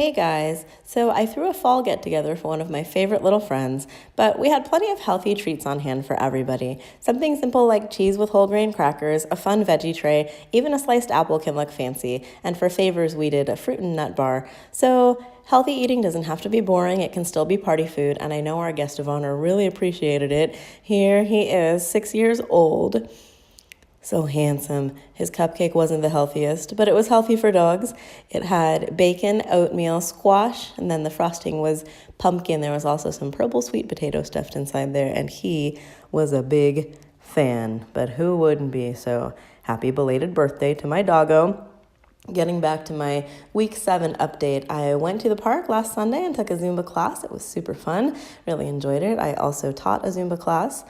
Hey guys, so I threw a fall get together for one of my favorite little friends, but we had plenty of healthy treats on hand for everybody. Something simple like cheese with whole grain crackers, a fun veggie tray, even a sliced apple can look fancy, and for favors we did a fruit and nut bar. So healthy eating doesn't have to be boring, it can still be party food, and I know our guest of honor really appreciated it. Here he is, 6 years old. So handsome. His cupcake wasn't the healthiest, but it was healthy for dogs. It had bacon, oatmeal, squash, and then the frosting was pumpkin. There was also some purple sweet potato stuffed inside there, and he was a big fan. But who wouldn't be? So happy belated birthday to my doggo. Getting back to my week 7 update, I went to the park last Sunday and took a Zumba class. It was super fun. Really enjoyed it. I also taught a Zumba class.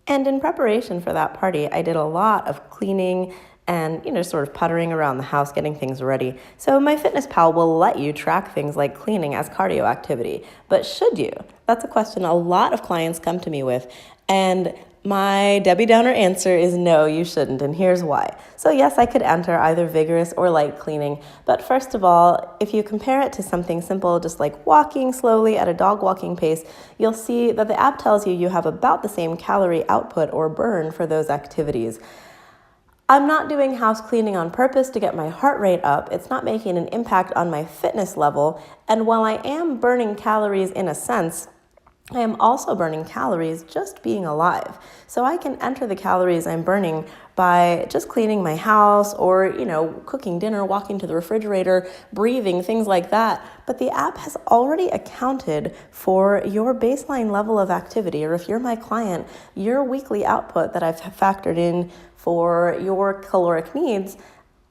And in preparation for that party, I did a lot of cleaning and, sort of puttering around the house, getting things ready. So MyFitnessPal will let you track things like cleaning as cardio activity. But should you? That's a question a lot of clients come to me with. And my Debbie Downer answer is no, you shouldn't, and here's why. So yes, I could enter either vigorous or light cleaning, but first of all, if you compare it to something simple, just like walking slowly at a dog walking pace, you'll see that the app tells you have about the same calorie output or burn for those activities. I'm not doing house cleaning on purpose to get my heart rate up. It's not making an impact on my fitness level, and while I am burning calories in a sense, I am also burning calories just being alive. So I can enter the calories I'm burning by just cleaning my house or, cooking dinner, walking to the refrigerator, breathing, things like that. But the app has already accounted for your baseline level of activity, or if you're my client, your weekly output that I've factored in for your caloric needs.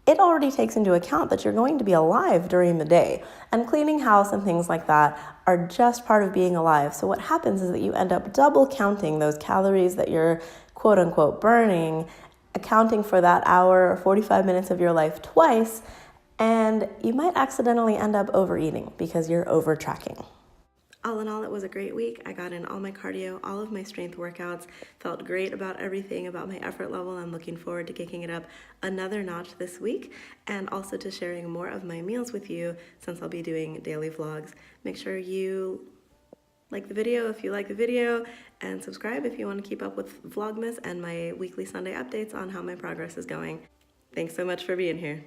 It already takes into account that you're going to be alive during the day. And cleaning house and things like that are just part of being alive. So what happens is that you end up double counting those calories that you're quote unquote burning, accounting for that hour or 45 minutes of your life twice, and you might accidentally end up overeating because you're over tracking. All in all, it was a great week. I got in all my cardio, all of my strength workouts, felt great about everything, about my effort level. I'm looking forward to kicking it up another notch this week, and also to sharing more of my meals with you since I'll be doing daily vlogs. Make sure you like the video if you like the video, and subscribe if you want to keep up with Vlogmas and my weekly Sunday updates on how my progress is going. Thanks so much for being here.